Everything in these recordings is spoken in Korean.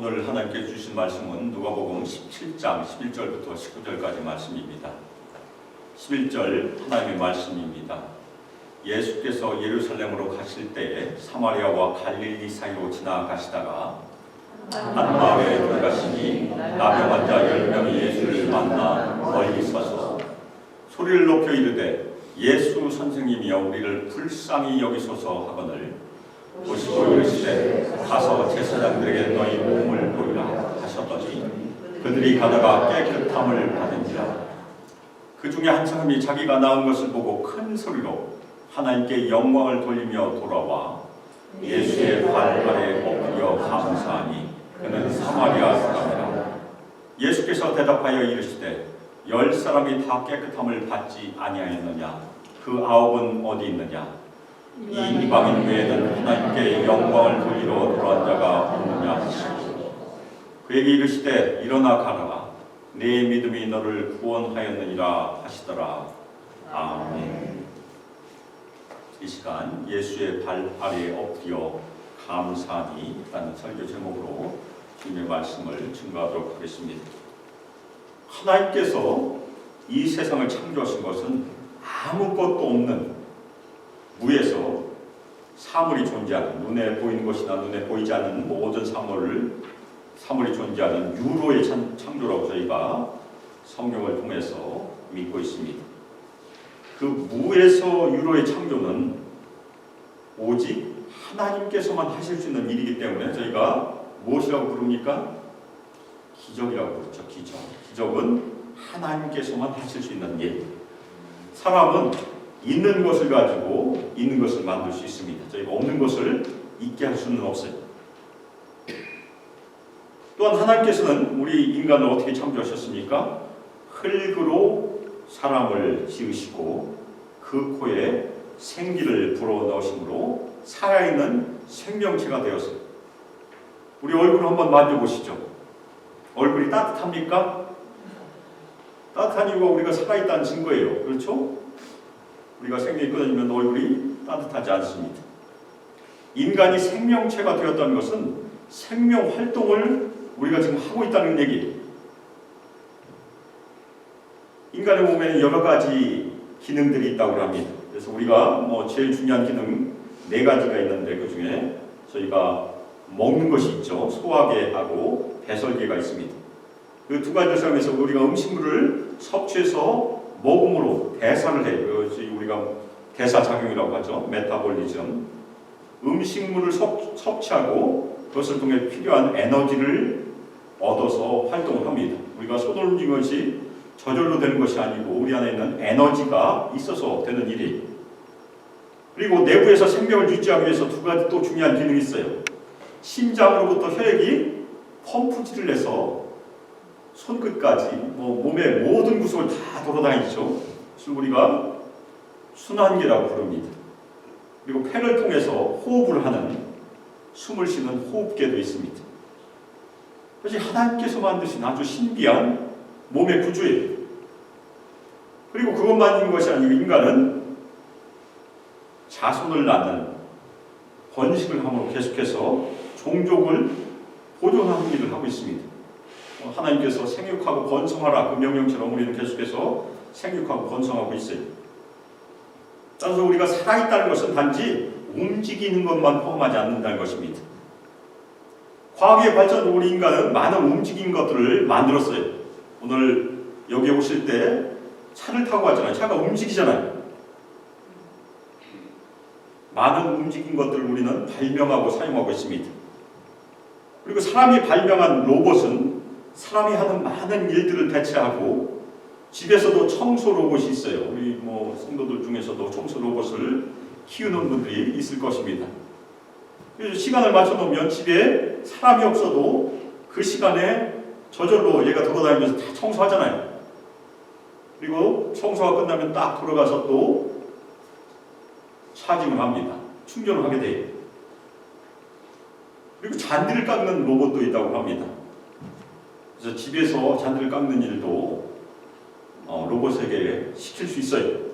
오늘 하나님께 주신 말씀은 누가복음 17장 11절부터 19절까지 말씀입니다. 11절 하나님의 말씀입니다. 예수께서 예루살렘으로 가실 때에 사마리아와 갈릴리 사이로 지나가시다가 한 마을에 들어가시니 나병 환자 10명이 예수를 만나 멀리 서서 소리를 높여 이르되 예수 선생님이여 우리를 불쌍히 여기소서 하거늘 보시고 이르시되 가서 제사장들에게 너희 몸을 보이라 하셨더니 그들이 가다가 깨끗함을 받은지라. 그 중에 한 사람이 자기가 나은 것을 보고 큰 소리로 하나님께 영광을 돌리며 돌아와 예수의 발 아래 엎드려 감사하니 그는 사마리아 사람이라. 예수께서 대답하여 이르시되 10사람이 다 깨끗함을 받지 아니하였느냐? 그 9은 어디 있느냐? 이 이방인 외에는 하나님께 영광을 돌리러 돌아온 자가 없느냐 하시고 그에게 이르시되 일어나 가라 네 믿음이 너를 구원하였느니라 하시더라. 아멘. 이 시간 예수의 발 아래에 엎드려 감사하니 라는 설교 제목으로 주님의 말씀을 증거하도록 하겠습니다. 하나님께서 이 세상을 창조하신 것은 아무것도 없는 무에서 사물이 존재하는, 눈에 보이는 것이나 눈에 보이지 않는 모든 사물이 존재하는 유로의 창조라고 저희가 성경을 통해서 믿고 있습니다. 그 무에서 유로의 창조는 오직 하나님께서만 하실 수 있는 일이기 때문에 저희가 무엇이라고 부릅니까? 기적이라고 부르죠. 기적은 하나님께서만 하실 수 있는 일. 사람은 있는 것을 가지고 있는 것을 만들 수 있습니다. 저희가 없는 것을 있게 할 수는 없어요. 또한 하나님께서는 우리 인간을 어떻게 창조하셨습니까? 흙으로 사람을 지으시고 그 코에 생기를 불어넣으심으로 살아있는 생명체가 되었어요. 우리 얼굴을 한번 만져보시죠. 얼굴이 따뜻합니까? 따뜻한 이유가 우리가 살아있다는 증거예요. 그렇죠? 우리가 생명이 끊어지면 얼굴이 따뜻하지 않습니다. 인간이 생명체가 되었다는 것은 생명 활동을 우리가 지금 하고 있다는 얘기예요. 인간의 몸에는 여러 가지 기능들이 있다고 합니다. 그래서 우리가 제일 중요한 기능 4가지가 있는데 그 중에 저희가 먹는 것이 있죠. 소화계하고 배설계가 있습니다. 그 2가지 상에서 우리가 음식물을 섭취해서 먹음으로 대사를 해요. 우리가 대사작용이라고 하죠. 메타볼리즘. 음식물을 섭취하고 그것을 통해 필요한 에너지를 얻어서 활동을 합니다. 우리가 손을 움직이는 것이 저절로 되는 것이 아니고 우리 안에 있는 에너지가 있어서 되는 일이에요. 그리고 내부에서 생명을 유지하기 위해서 2가지 또 중요한 기능이 있어요. 심장으로부터 혈액이 펌프질을 해서 손끝까지 몸의 모든 구석을 다 돌아다니죠. 그래서 우리가 순환계라고 부릅니다. 그리고 폐를 통해서 호흡을 하는 숨을 쉬는 호흡계도 있습니다. 그것이 하나님께서 만드신 아주 신비한 몸의 구조예요. 그리고 그것만 있는 것이 아니고 인간은 자손을 낳는 번식을 함으로 계속해서 종족을 보존하는 일을 하고 있습니다. 하나님께서 생육하고 번성하라 그 명령처럼 우리는 계속해서 생육하고 번성하고 있어요. 따라서 우리가 살아있다는 것은 단지 움직이는 것만 포함하지 않는다는 것입니다. 과학의 발전으로 우리 인간은 많은 움직이는 것들을 만들었어요. 오늘 여기 오실 때 차를 타고 왔잖아요. 차가 움직이잖아요. 많은 움직인 것들을 우리는 발명하고 사용하고 있습니다. 그리고 사람이 발명한 로봇은 사람이 하는 많은 일들을 대체하고 집에서도 청소 로봇이 있어요. 우리 성도들 중에서도 청소 로봇을 키우는 분들이 있을 것입니다. 그래서 시간을 맞춰놓으면 집에 사람이 없어도 그 시간에 저절로 얘가 돌아다니면서 다 청소하잖아요. 그리고 청소가 끝나면 딱 돌아가서 또 차징을 합니다. 충전을 하게 돼요. 그리고 잔디를 깎는 로봇도 있다고 합니다. 그래서 집에서 잔디를 깎는 일도 로봇에게 시킬 수 있어요.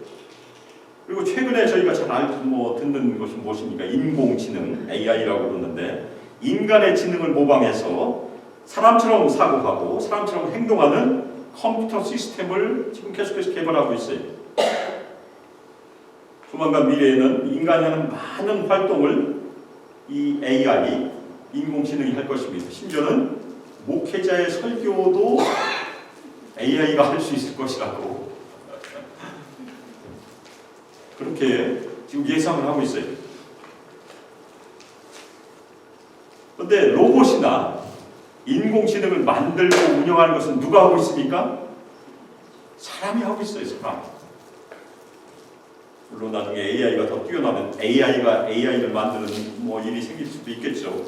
그리고 최근에 저희가 잘 듣는 것은 무엇입니까? 인공지능, AI라고 그러는데 인간의 지능을 모방해서 사람처럼 사고하고 사람처럼 행동하는 컴퓨터 시스템을 지금 계속해서 개발하고 있어요. 조만간 미래에는 인간이 하는 많은 활동을 이 AI, 인공지능이 할 것입니다. 심지어는 목회자의 설교도 AI가 할 수 있을 것이라고 그렇게 지금 예상을 하고 있어요. 그런데 로봇이나 인공지능을 만들고 운영하는 것은 누가 하고 있습니까? 사람이 하고 있어요. 사람. 물론 나중에 AI가 더 뛰어나면 AI가 AI를 만드는 일이 생길 수도 있겠죠.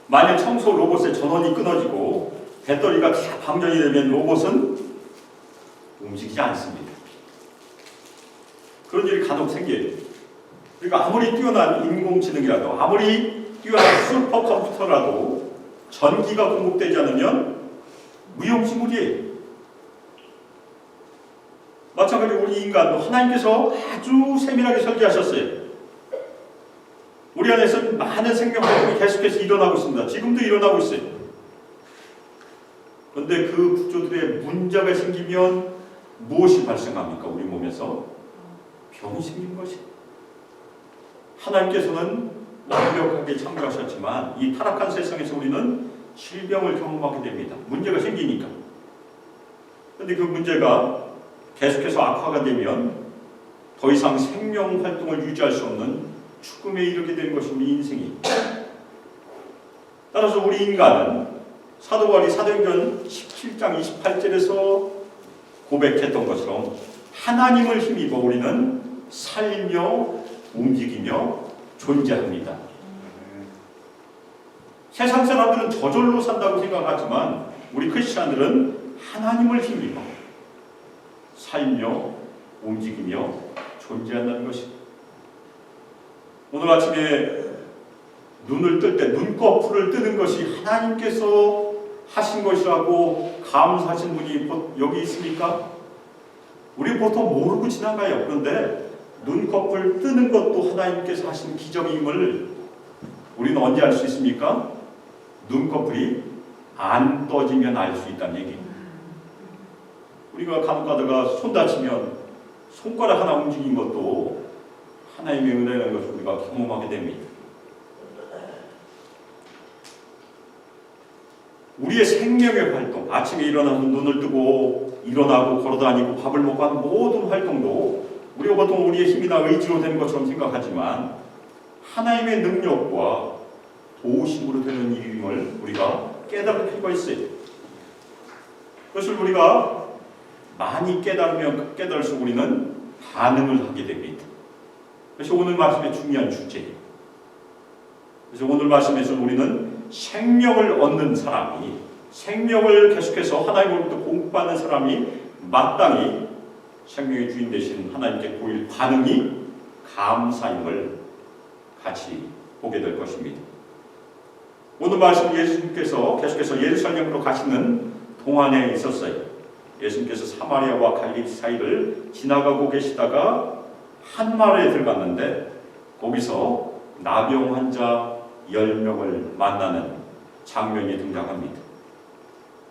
만약 청소 로봇의 전원이 끊어지고 배터리가 다 방전이 되면 로봇은 움직이지 않습니다. 그런 일이 간혹 생겨요. 그러니까 아무리 뛰어난 인공지능이라도 아무리 뛰어난 슈퍼컴퓨터라도 전기가 공급되지 않으면 무용지물이에요. 마찬가지로 우리 인간도 하나님께서 아주 세밀하게 설계하셨어요. 우리 안에서 많은 생명 활동이 계속해서 일어나고 있습니다. 지금도 일어나고 있어요. 그런데 그 구조들의 문제가 생기면 무엇이 발생합니까? 우리 몸에서 병이 생기는 것이에요. 하나님께서는 완벽하게 창조하셨지만 이 타락한 세상에서 우리는 질병을 경험하게 됩니다. 문제가 생기니까. 그런데 그 문제가 계속해서 악화가 되면 더 이상 생명 활동을 유지할 수 없는 죽음에 이르게 되는 것이 우리 인생이. 따라서 우리 인간은 사도 바울이 사도행전 17장 28절에서 고백했던 것처럼 하나님을 힘입어 우리는 살며 움직이며 존재합니다. 세상 사람들은 저절로 산다고 생각하지만 우리 크리스찬들은 하나님을 힘입어 살며 움직이며 존재한다는 것입니다. 오늘 아침에 눈을 뜰 때 눈꺼풀을 뜨는 것이 하나님께서 하신 것이라고 감사하신 분이 여기 있습니까? 우리 보통 모르고 지나가요. 그런데 눈꺼풀 뜨는 것도 하나님께서 하신 기적임을 우리는 언제 알 수 있습니까? 눈꺼풀이 안 떠지면 알 수 있다는 얘기입니다. 우리가 간혹 가다가 손 다치면 손가락 하나 움직인 것도 하나님의 은혜라는 것을 우리가 경험하게 됩니다. 우리의 생명의 활동, 아침에 일어나서 눈을 뜨고 일어나고 걸어다니고 밥을 먹고 하는 모든 활동도 우리가 보통 우리의 힘이나 의지로 되는 것처럼 생각하지만 하나님의 능력과 도우심으로 되는 일임을 우리가 깨달을 필요가 있어요. 그것을 우리가 많이 깨달으면 깨달을수록 우리는 반응을 하게 됩니다. 그래서 오늘 말씀의 중요한 주제예요. 그래서 오늘 말씀에서 우리는 생명을 얻는 사람이, 생명을 계속해서 하나님으로부터 공급받는 사람이 마땅히 생명의 주인 되신 하나님께 보일 반응이 감사임을 같이 보게 될 것입니다. 오늘 말씀 예수님께서 계속해서 예루살렘으로 가시는 동안에 있었어요. 예수님께서 사마리아와 갈릴리 사이를 지나가고 계시다가 한 마을에 들어갔는데 거기서 나병 환자 10명을 만나는 장면이 등장합니다.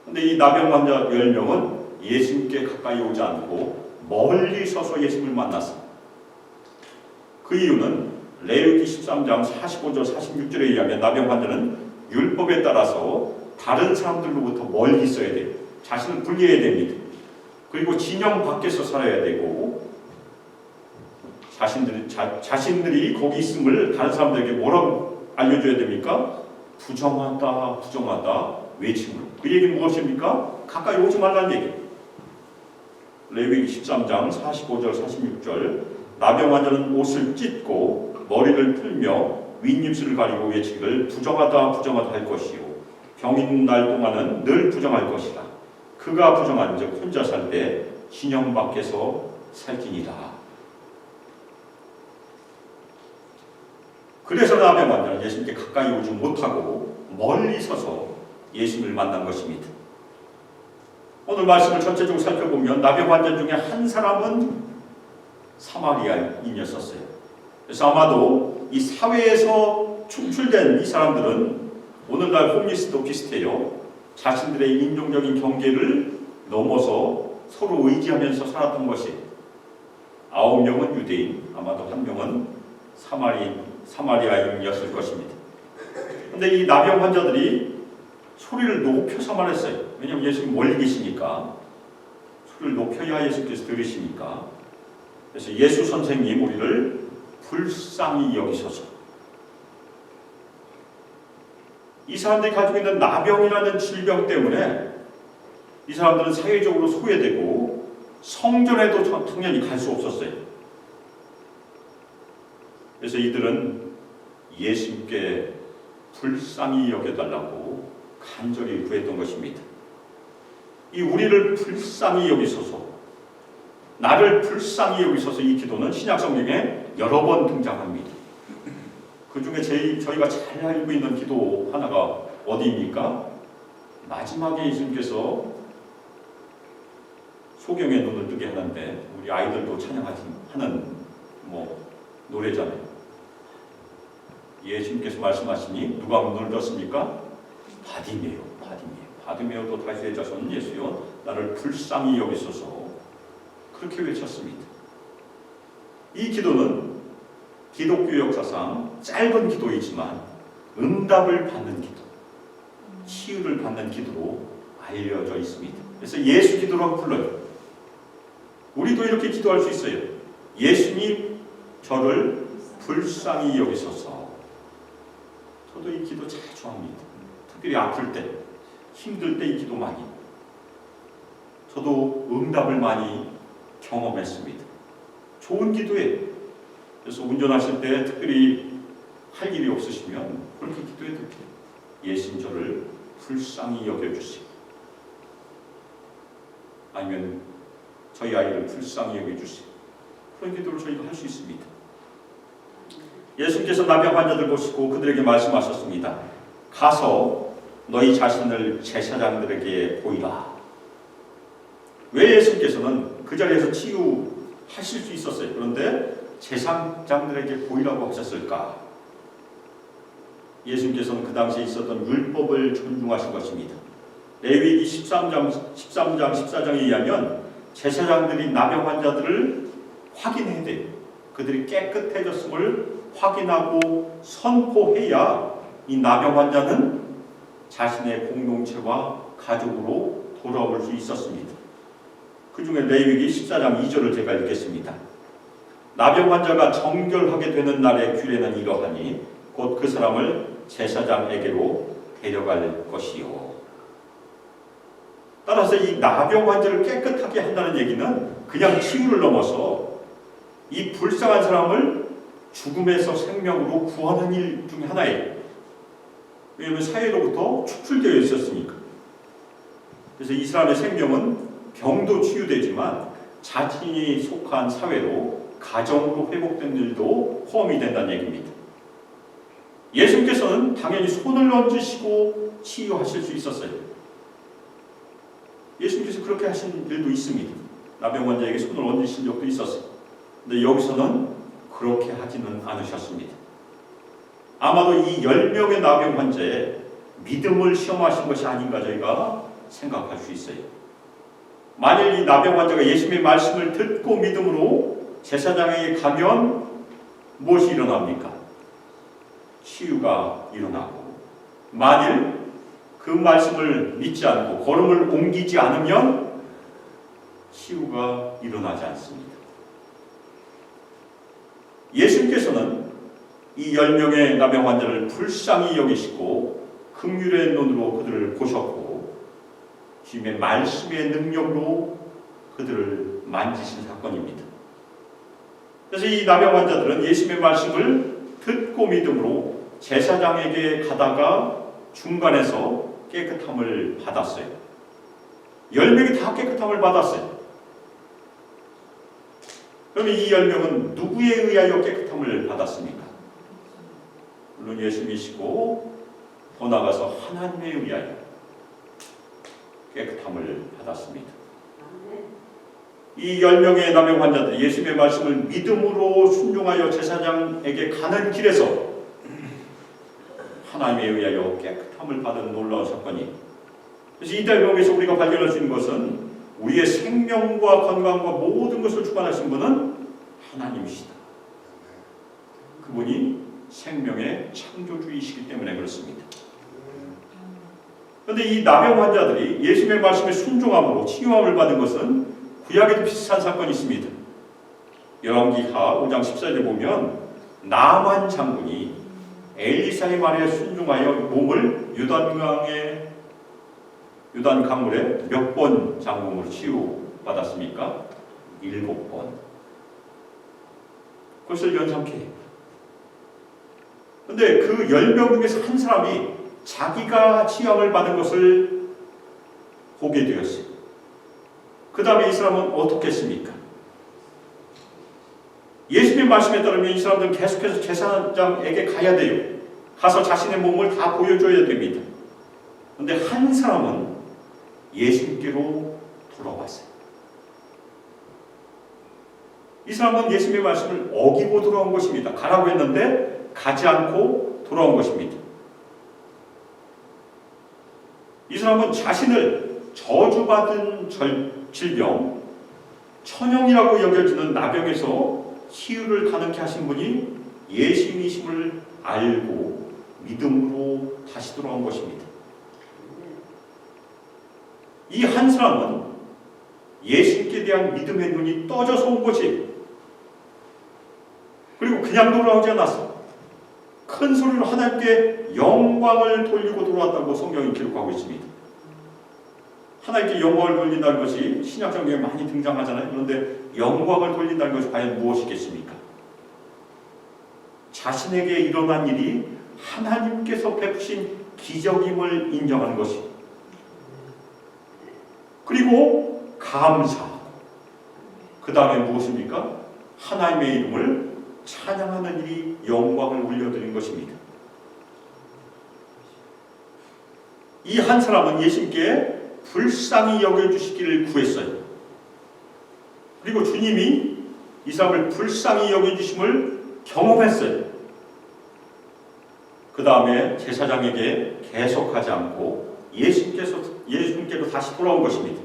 그런데 이 나병 환자 10명은 예수님께 가까이 오지 않고 멀리 서서 예수님을 만났습니다. 그 이유는 레위기 13장 45절 46절에 의하면 나병 환자는 율법에 따라서 다른 사람들로부터 멀리 있어야 돼요. 자신을 분리해야 됩니다. 그리고 진영 밖에서 살아야 되고 자신들이 거기 있음을 다른 사람들에게 뭐라고 알려줘야 됩니까? 부정하다, 부정하다 외침으로. 그 얘기는 무엇입니까? 가까이 오지 말라는 얘기. 레위기 13장 45절 46절 나병 환자는 옷을 찢고 머리를 풀며 윗입술을 가리고 외치기를 부정하다 부정하다 할 것이요 병 있는 날 동안은 늘 부정할 것이다. 그가 부정한 즉 혼자 살 때 진영 밖에서 살지니라. 그래서 나병 환자는 예수님께 가까이 오지 못하고 멀리 서서 예수님을 만난 것입니다. 오늘 말씀을 전체적으로 살펴보면 나병 환자 중에 한 사람은 사마리아인이었어요. 그래서 아마도 이 사회에서 충출된 이 사람들은 오늘날 홈리스도 비슷해요. 자신들의 인종적인 경계를 넘어서 서로 의지하면서 살았던 것이 9명은 유대인, 아마도 1명은 사마리아인이었을 것입니다. 그런데 이 나병 환자들이 소리를 높여서 말했어요. 왜냐하면 예수님 멀리 계시니까 소리를 높여야 예수께서 들으시니까. 그래서 예수 선생님 우리를 불쌍히 여기소서. 이 사람들이 가지고 있는 나병이라는 질병 때문에 이 사람들은 사회적으로 소외되고 성전에도 당연히 갈 수 없었어요. 그래서 이들은 예수님께 불쌍히 여겨달라고 간절히 구했던 것입니다. 이 우리를 불쌍히 여기소서, 나를 불쌍히 여기소서, 이 기도는 신약 성경에 여러 번 등장합니다. 그 중에 저희가 잘 알고 있는 기도 하나가 어디입니까? 마지막에 예수님께서 소경의 눈을 뜨게 하는데, 우리 아이들도 찬양하는 노래잖아요. 예수님께서 말씀하시니 누가 눈을 떴습니까? 바디메오 또 다윗의 자손 예수여 나를 불쌍히 여기소서. 그렇게 외쳤습니다. 이 기도는 기독교 역사상 짧은 기도이지만 응답을 받는 기도, 치유를 받는 기도로 알려져 있습니다. 그래서 예수 기도라고 불러요. 우리도 이렇게 기도할 수 있어요. 예수님 저를 불쌍히 여기소서. 저도 이 기도 잘 좋아합니다. 특별히 아플 때, 힘들 때 이 기도 많이. 저도 응답을 많이 경험했습니다. 좋은 기도예요. 그래서 운전하실 때 특별히 할 일이 없으시면 그렇게 기도해도 돼요. 예수님 저를 불쌍히 여겨주시고, 아니면 저희 아이를 불쌍히 여겨주시고, 그런 기도를 저희가 할 수 있습니다. 예수님께서 나병 환자들 보시고 그들에게 말씀하셨습니다. 가서 너희 자신을 제사장들에게 보이라. 왜 예수님께서는 그 자리에서 치유하실 수 있었어요? 그런데 제사장들에게 보이라고 하셨을까? 예수님께서는 그 당시에 있었던 율법을 존중하신 것입니다. 레위기 13장 14장에 의하면 제사장들이 나병 환자들을 확인해야 돼요. 그들이 깨끗해졌음을 확인하고 선포해야 이 나병 환자는 자신의 공동체와 가족으로 돌아올 수 있었습니다. 그 중에 레위기 14장 2절을 제가 읽겠습니다. 나병 환자가 정결하게 되는 날의 규례는 이러하니 곧 그 사람을 제사장에게로 데려갈 것이요. 따라서 이 나병 환자를 깨끗하게 한다는 얘기는 그냥 치유를 넘어서 이 불쌍한 사람을 죽음에서 생명으로 구하는 일 중에 하나예요. 왜냐하면 사회로부터 축출되어 있었으니까. 그래서 이 사람의 생명은 병도 치유되지만 자신이 속한 사회로, 가정으로 회복된 일도 포함이 된다는 얘기입니다. 예수님께서는 당연히 손을 얹으시고 치유하실 수 있었어요. 예수님께서 그렇게 하신 일도 있습니다. 나병 환자에게 손을 얹으신 적도 있었어요. 근데 여기서는 그렇게 하지는 않으셨습니다. 아마도 이 10명의 나병 환자의 믿음을 시험하신 것이 아닌가 저희가 생각할 수 있어요. 만일 이 나병 환자가 예수님의 말씀을 듣고 믿음으로 제사장에게 가면 무엇이 일어납니까? 치유가 일어나고, 만일 그 말씀을 믿지 않고 걸음을 옮기지 않으면 치유가 일어나지 않습니다. 예수님께서는 이 10명의 나병 환자를 불쌍히 여기시고 긍휼의 눈으로 그들을 보셨고 주님의 말씀의 능력으로 그들을 만지신 사건입니다. 그래서 이 나병 환자들은 예수님의 말씀을 듣고 믿음으로 제사장에게 가다가 중간에서 깨끗함을 받았어요. 10명이 다 깨끗함을 받았어요. 그러면 이 10명은 누구에 의하여 깨끗함을 받았습니까? 물론 예수님이시고 더 나아가서 하나님에 의하여 깨끗함을 받았습니다. 이 10명의 나병 환자들이 예수님의 말씀을 믿음으로 순종하여 제사장에게 가는 길에서 하나님에 의하여 깨끗함을 받은 놀라운 사건이. 그래서 이 대목에서 우리가 발견할 수 있는 것은 우리의 생명과 건강과 모든 것을 주관하신 분은 하나님이시다. 그분이 생명의 창조주이시기 때문에 그렇습니다. 그런데 이 나병 환자들이 예수님의 말씀에 순종함으로 치유함을 받은 것은 구약에도 비슷한 사건이 있습니다. 열왕기하 5장 14절에 보면 나만 장군이 엘리사의 말에 순종하여 몸을 요단 강물에 몇 번 장몸으로 치유받았습니까? 7번. 그것을 연상케 해요. 그런데 그 10명 중에서 한 사람이 자기가 치유함을 받은 것을 보게 되었어요. 그 다음에 이 사람은 어떻게 했습니까? 예수님의 말씀에 따르면 이 사람들은 계속해서 제사장에게 가야 돼요. 가서 자신의 몸을 다 보여줘야 됩니다. 그런데 한 사람은 예수님께로 돌아왔어요. 이 사람은 예수님의 말씀을 어기고 돌아온 것입니다. 가라고 했는데 가지 않고 돌아온 것입니다. 이 사람은 자신을 저주받은 질병, 천형이라고 여겨지는 나병에서 치유를 가능케 하신 분이 예수님이심을 알고 믿음으로 다시 돌아온 것입니다. 이 한 사람은 예수님께 대한 믿음의 눈이 떠져서 온 것이, 그리고 그냥 돌아오지 않았어. 큰 소리로 하나님께 영광을 돌리고 돌아왔다고 성경이 기록하고 있습니다. 하나님께 영광을 돌린다는 것이 신약성경에 많이 등장하잖아요. 그런데 영광을 돌린다는 것이 과연 무엇이겠습니까? 자신에게 일어난 일이 하나님께서 베푸신 기적임을 인정하는 것이, 그리고 감사하고, 그 다음에 무엇입니까? 하나님의 이름을 찬양하는 일이 영광을 올려드린 것입니다. 이 한 사람은 예수님께 불쌍히 여겨주시기를 구했어요. 그리고 주님이 이 사람을 불쌍히 여겨주심을 경험했어요. 그 다음에 제사장에게 계속하지 않고 예수님께로 다시 돌아온 것입니다.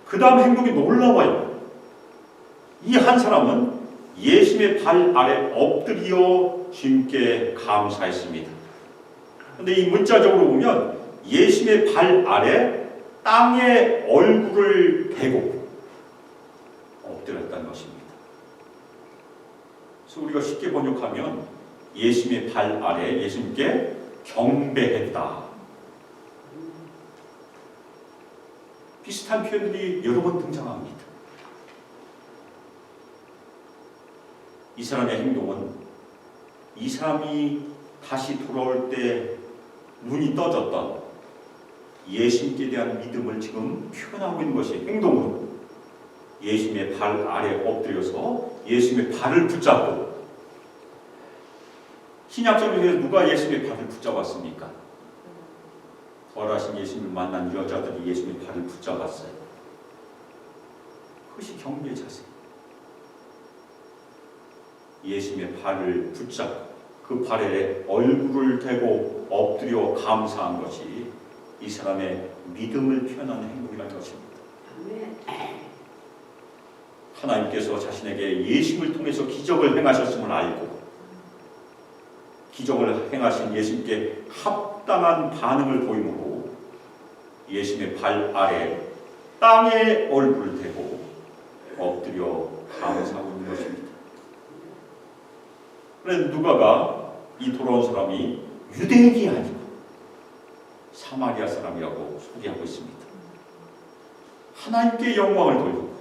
그 다음 행동이 놀라워요. 이 한 사람은 예수님의 발 아래 엎드려 주님께 감사했습니다. 그런데 이 문자적으로 보면 예수님의 발 아래 땅에 얼굴을 대고 엎드렸다는 것입니다. 그래서 우리가 쉽게 번역하면 예수님의 발 아래 예수님께 경배했다. 비슷한 표현들이 여러 번 등장합니다. 이 사람의 행동은 이 사람이 다시 돌아올 때 눈이 떠졌던 예수님께 대한 믿음을 지금 표현하고 있는 것이 행동으로 예수님의 발 아래 엎드려서 예수님의 발을 붙잡고, 신약성경에서 누가 예수님의 발을 붙잡았습니까? 부활하신 예수님을 만난 여자들이 예수님의 발을 붙잡았어요. 그것이 경배의 자세예요. 예수님의 발을 붙잡고 그 발에 얼굴을 대고 엎드려 감사한 것이 이 사람의 믿음을 표현하는 행동이라는 것입니다. 하나님께서 자신에게 예수님을 통해서 기적을 행하셨음을 알고 기적을 행하신 예수님께 합당한 반응을 보임으로 예수님의 발 아래 땅에 얼굴을 대고 엎드려 감사하고 있는 것입니다. 그런데 누가가 이 돌아온 사람이 유대인이 아니고 사마리아 사람이라고 소개하고 있습니다. 하나님께 영광을 돌리고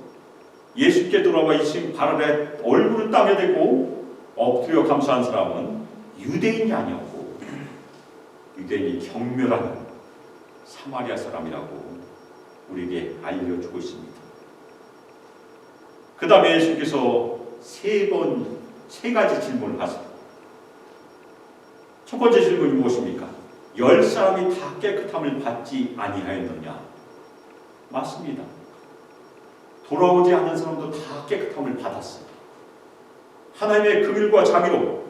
예수께 돌아와 예수님 발 아래 얼굴을 땅에 대고 엎드려 감사한 사람은 유대인이 아니었고 유대인이 경멸하는 사마리아 사람이라고 우리에게 알려주고 있습니다. 그 다음에 예수님께서 세 가지 질문을 하세요. 첫 번째 질문이 무엇입니까? 10사람이 다 깨끗함을 받지 아니하였느냐? 맞습니다. 돌아오지 않은 사람도 다 깨끗함을 받았어요. 하나님의 긍휼과 자비로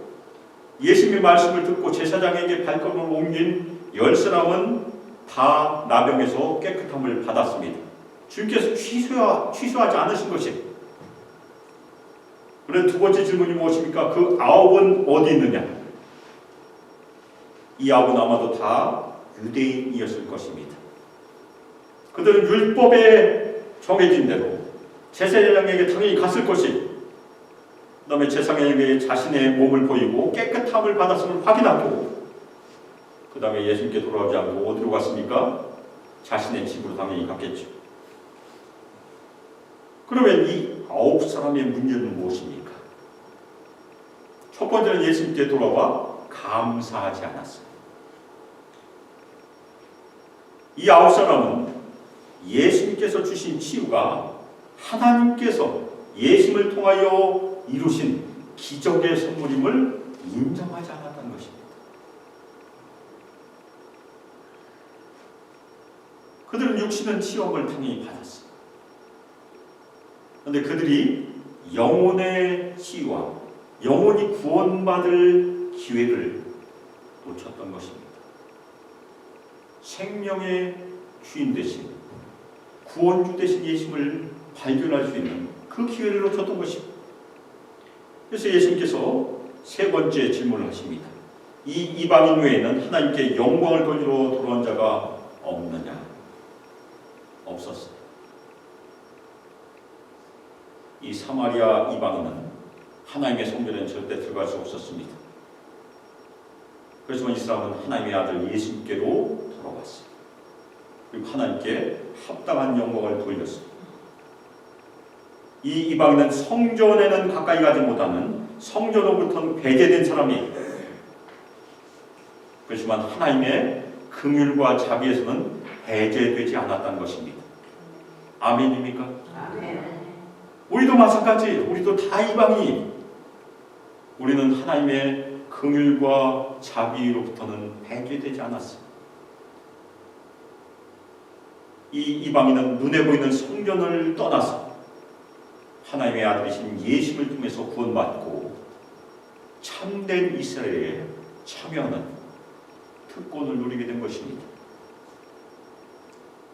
예수님의 말씀을 듣고 제사장에게 발걸음을 옮긴 10사람은 다 나병에서 깨끗함을 받았습니다. 주님께서 취소하지 않으신 것이. 그런데 두 번째 질문이 무엇입니까? 그 9은 어디 있느냐? 이 9은 아마도 다 유대인이었을 것입니다. 그들은 율법에 정해진 대로 제사장에게 당연히 갔을 것이, 그 다음에 제사장에게 자신의 몸을 보이고 깨끗함을 받았음을 확인하고, 그 다음에 예수님께 돌아오지 않고 어디로 갔습니까? 자신의 집으로 당연히 갔겠죠. 그러면 이 9사람의 문제는 무엇입니까? 첫 번째는 예수님께 돌아와 감사하지 않았어요. 이 9사람은 예수님께서 주신 치유가 하나님께서 예수님을 통하여 이루신 기적의 선물임을 인정하지 않았다는 것입니다. 그들은 육신은 치유함을 당연히 받았어요. 그런데 그들이 영혼의 치유와 영혼이 구원받을 기회를 놓쳤던 것입니다. 생명의 주인 되신, 구원주 되신 예수님을 발견할 수 있는 그 기회를 놓쳤던 것입니다. 그래서 예수님께서 세 번째 질문을 하십니다. 이 이방인 외에는 하나님께 영광을 돌리러 돌아온 자가 없느냐? 없었어요. 이 사마리아 이방인은 하나님의 성전에는 절대 들어갈 수 없었습니다. 그렇지만 이 사람은 하나님의 아들 예수님께로 돌아왔어요. 그리고 하나님께 합당한 영광을 돌렸습니다. 이 이방인은 성전에는 가까이 가지 못하는, 성전으로부터는 배제된 사람이에요. 그렇지만 하나님의 긍휼과 자비에서는 배제되지 않았다는 것입니다. 아멘입니까? 아멘. 우리도 마찬가지. 우리도 다 이방인. 우리는 하나님의 긍휼과 자비로부터는 배제되지 않았어요. 이 이방인은 눈에 보이는 성전을 떠나서 하나님의 아들이신 예수를 통해서 구원받고 참된 이스라엘에 참여하는 특권을 누리게 된 것입니다.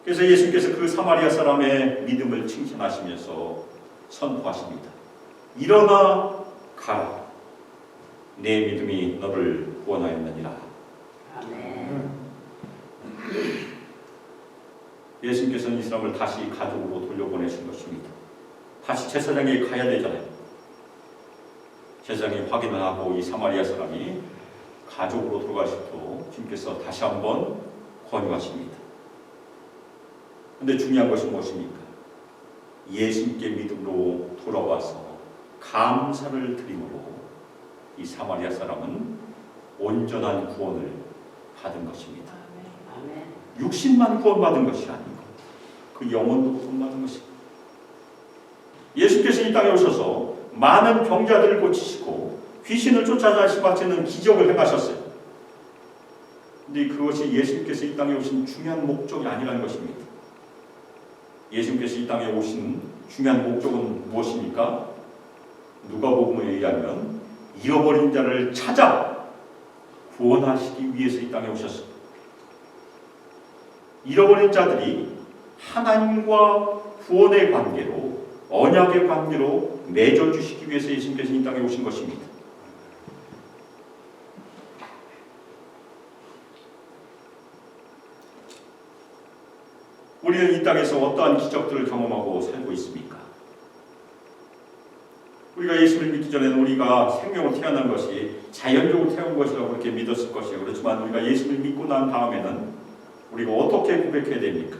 그래서 예수님께서 그 사마리아 사람의 믿음을 칭찬하시면서 선포하십니다. 일어나 가라. 내 믿음이 너를 구원하였느니라. 아멘. 예수님께서는 이 사람을 다시 가족으로 돌려보내신 것입니다. 다시 제사장에게 가야 되잖아요. 제사장이 확인을 하고 이 사마리아 사람이 가족으로 돌아가시도록 주님께서 다시 한번 권유하십니다. 그런데 중요한 것이 무엇입니까? 예수님께 믿음으로 돌아와서 감사를 드림으로 이 사마리아 사람은 온전한 구원을 받은 것입니다. 육신만 구원받은 것이 아니고 그 영혼도 구원받은 것입니다. 예수께서 이 땅에 오셔서 많은 병자들을 고치시고 귀신을 쫓아다니시는 기적을 행하셨어요. 그런데 그것이 예수님께서 이 땅에 오신 중요한 목적이 아니라는 것입니다. 예수님께서 이 땅에 오신 중요한 목적은 무엇입니까? 누가복음에 의하면 잃어버린 자를 찾아 구원하시기 위해서 이 땅에 오셨습니다. 잃어버린 자들이 하나님과 구원의 관계로, 언약의 관계로 맺어주시기 위해서 예수님께서 이 땅에 오신 것입니다. 우리는 이 땅에서 어떠한 기적들을 경험하고 살고 있습니까? 우리가 예수를 믿기 전에는 우리가 생명으로 태어난 것이 자연적으로 태어난 것이라고 그렇게 믿었을 것이에요. 그렇지만 우리가 예수를 믿고 난 다음에는 우리가 어떻게 고백해야 됩니까?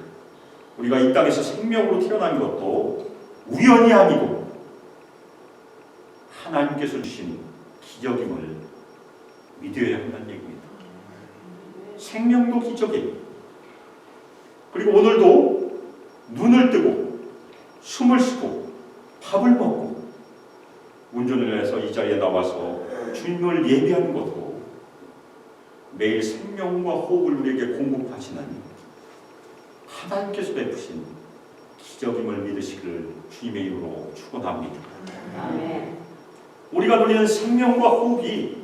우리가 이 땅에서 생명으로 태어난 것도 우연이 아니고 하나님께서 주신 기적임을 믿어야 한다는 얘기입니다. 생명도 기적이에요. 그리고 오늘도 눈을 뜨고 숨을 쉬고 밥을 먹고 운전을 해서 이 자리에 나와서 주님을 예배하는 것도 매일 생명과 호흡을 우리에게 공급하시는 하나님께서 베푸신 기적임을 믿으시기를 주님의 이름으로 축원합니다. 아멘. 우리가 누리는 생명과 호흡이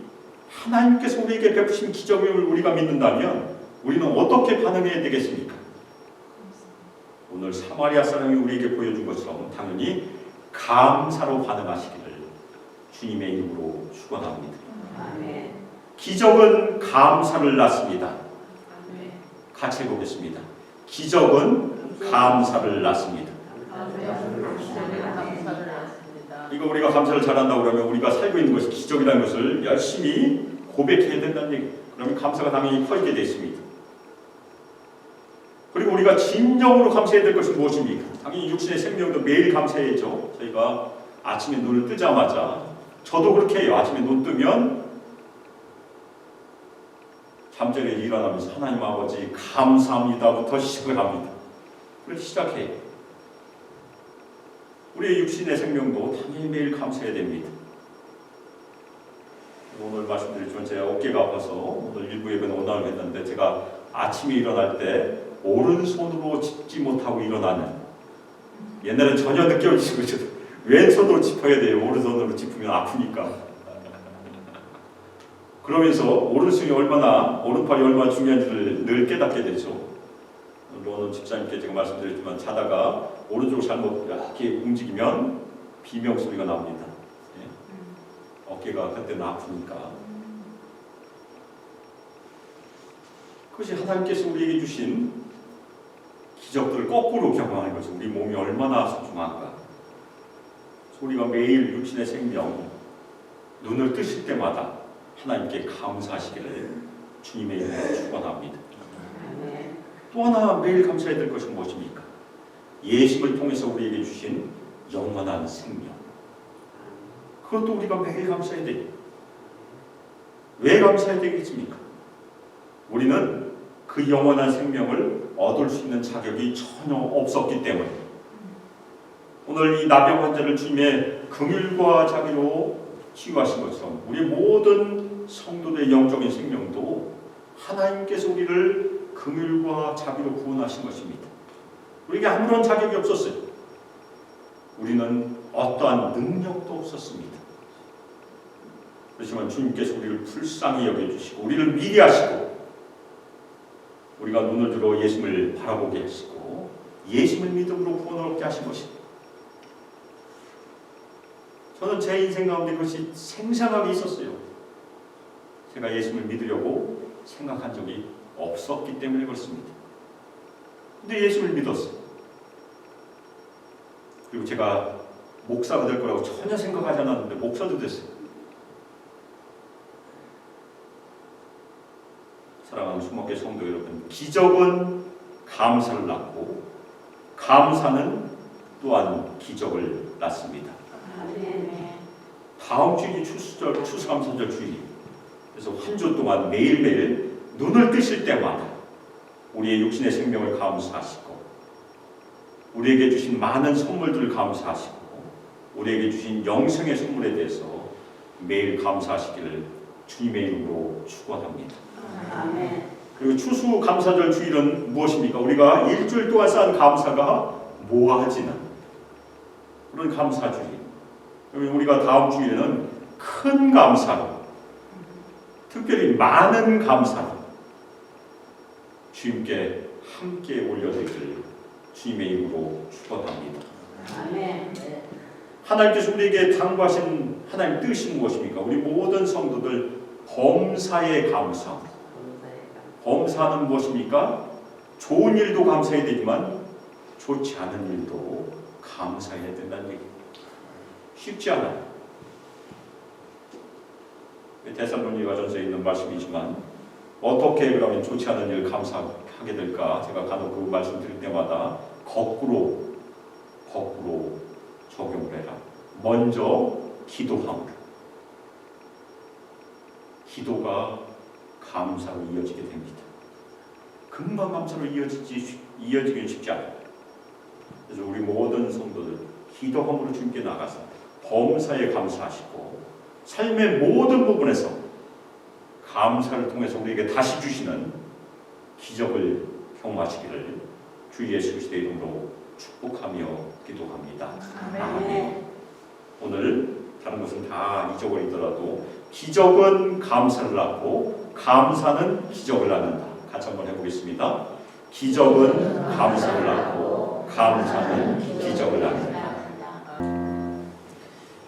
하나님께서 우리에게 베푸신 기적을 우리가 믿는다면 우리는 어떻게 반응해야 되겠습니까? 오늘 사마리아 사람이 우리에게 보여준 것처럼 당연히 감사로 반응하시기를 주님의 이름으로 축원합니다. 아멘. 기적은 감사를 낳습니다. 아멘. 같이 해보겠습니다. 기적은 감사를 낳습니다. 이거 우리가 감사를 잘한다고 그러면 우리가 살고 있는 것이 기적이라는 것을 열심히 고백해야 된다는 얘기. 그러면 감사가 당연히 커지게 되어 있습니다. 그리고 우리가 진정으로 감사해야 될 것이 무엇입니까? 당연히 육신의 생명도 매일 감사해야죠. 저희가 아침에 눈을 뜨자마자 저도 그렇게 해요. 아침에 눈 뜨면 잠자리에 일어나면서 하나님 아버지 감사합니다부터 시작을 합니다. 그렇게 시작해요. 우리의 육신의 생명도 당연히 매일 감사해야 됩니다. 오늘 말씀드렸지만 제가 어깨가 아파서 오늘 일부 예배는 원활을 했는데 제가 아침에 일어날 때 오른손으로 짚지 못하고 일어나는, 옛날엔 전혀 느껴지고 왼손으로 짚어야 돼요. 오른손으로 짚으면 아프니까. 그러면서 오른손이 얼마나, 오른팔이 얼마나 중요한지를 늘 깨닫게 되죠. 오늘 집사님께 제가 말씀드렸지만 자다가 오른쪽을 잘못 이렇게 움직이면 비명 소리가 납니다. 예? 어깨가 그때는 아프니까. 그것이 하나님께서 우리에게 주신 기적들을 거꾸로 경험하는 것이 우리 몸이 얼마나 소중한가. 우리가 매일 육신의 생명, 눈을 뜨실 때마다 하나님께 감사하시기를 주님의 이름으로 축원합니다. 또 하나 매일 감사해야 될 것은 무엇입니까? 예수를 통해서 우리에게 주신 영원한 생명. 그것도 우리가 매일 감사해야 돼요. 왜 감사해야 되겠습니까? 우리는 그 영원한 생명을 얻을 수 있는 자격이 전혀 없었기 때문에 오늘 이 나병 환자를 주님의 긍휼과 자비로 치유하신 것처럼 우리 모든 성도들의 영적인 생명도 하나님께서 우리를 긍휼과 자비로 구원하신 것입니다. 우리에게 아무런 자격이 없었어요. 우리는 어떠한 능력도 없었습니다. 그렇지만 주님께서 우리를 불쌍히 여겨주시고 우리를 미리하시고 우리가 눈을 들어 예수를 바라보게 하시고 예수를 믿음으로 구원을 얻게 하신 것입니다. 저는 제 인생 가운데 그것이 생생하게 있었어요. 제가 예수를 믿으려고 생각한 적이 없었기 때문에 그렇습니다. 근데 예수를 믿었어요. 그리고 제가 목사가 될 거라고 전혀 생각하지 않았는데 목사도 됐어요. 사랑하는 수목회 성도 여러분, 기적은 감사를 낳고 감사는 또한 기적을 낳습니다. 다음 주일이 추수감사절 주일. 그래서 한 주 동안 매일매일 눈을 뜨실 때마다 우리의 육신의 생명을 감사하시고 우리에게 주신 많은 선물들을 감사하시고 우리에게 주신 영생의 선물에 대해서 매일 감사하시기를 주님의 이름으로 축원합니다. 아멘. 그리고 추수감사절 주일은 무엇입니까? 우리가 일주일 동안 쌓은 감사가 모아지는 그런 감사주일. 그러면 우리가 다음 주일에는 큰 감사로, 특별히 많은 감사로 주님께 함께 올려드리기를 주님의 이름으로 축원합니다. 아멘. 하나님께서 우리에게 당부하신 하나님 뜻이 무엇입니까? 우리 모든 성도들 범사에 감사. 범사는 무엇입니까? 좋은 일도 감사해야 되지만 좋지 않은 일도 감사해야 된다는 얘기입니다. 쉽지 않아요. 데살로니가전서에 있는 말씀이지만 어떻게 그러면 좋지 않은 일을 감사하게 될까? 제가 간혹 그 말씀 드릴 때마다 거꾸로 적용을 해라. 먼저 기도함으로. 기도가 감사로 이어지게 됩니다. 금방 감사로 이어지긴 쉽지 않아요. 그래서 우리 모든 성도들 기도함으로 주님께 나가서 범사에 감사하시고 삶의 모든 부분에서 감사를 통해서 우리에게 다시 주시는 기적을 경험하시기를 주 예수 그리스도의 이름으로 축복하며 기도합니다. 아멘. 오늘 다른 것은 다 잊어버리더라도 기적은 감사를 낳고 감사는 기적을 낳는다. 같이 한번 해보겠습니다. 기적은 감사를 낳고 감사는 기적을 낳는다.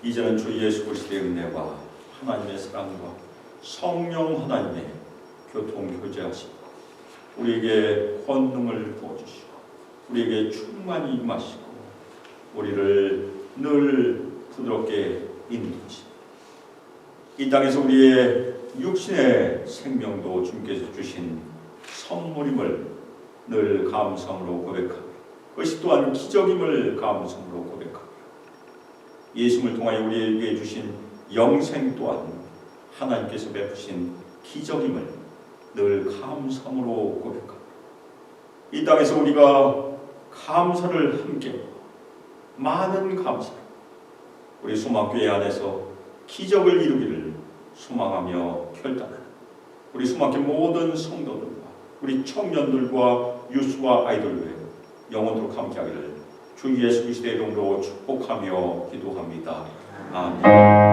이제는 주 예수 그리스도의 은혜와 하나님의 사랑과 성령 하나님의 교통교제하시고 우리에게 권능을 부어주시고 우리에게 충만히 임하시고 우리를 늘 부드럽게 인도하시고 이 땅에서 우리의 육신의 생명도 주님께서 주신 선물임을 늘 감사함으로 고백하고 그것이 또한 기적임을 감사함으로 고백하고 예수님을 통하여 우리에게 주신 영생 또한 하나님께서 베푸신 기적임을 늘 감사함으로 고백하고 이 땅에서 우리가 감사를 함께 많은 감사 우리 소망교회 안에서 기적을 이루기를 소망하며 결단하는 우리 소망교회 모든 성도들과 우리 청년들과 유수와 아이들과 영원토록 함께하기를 주 예수 그리스도의 이름으로 축복하며 기도합니다. 아멘.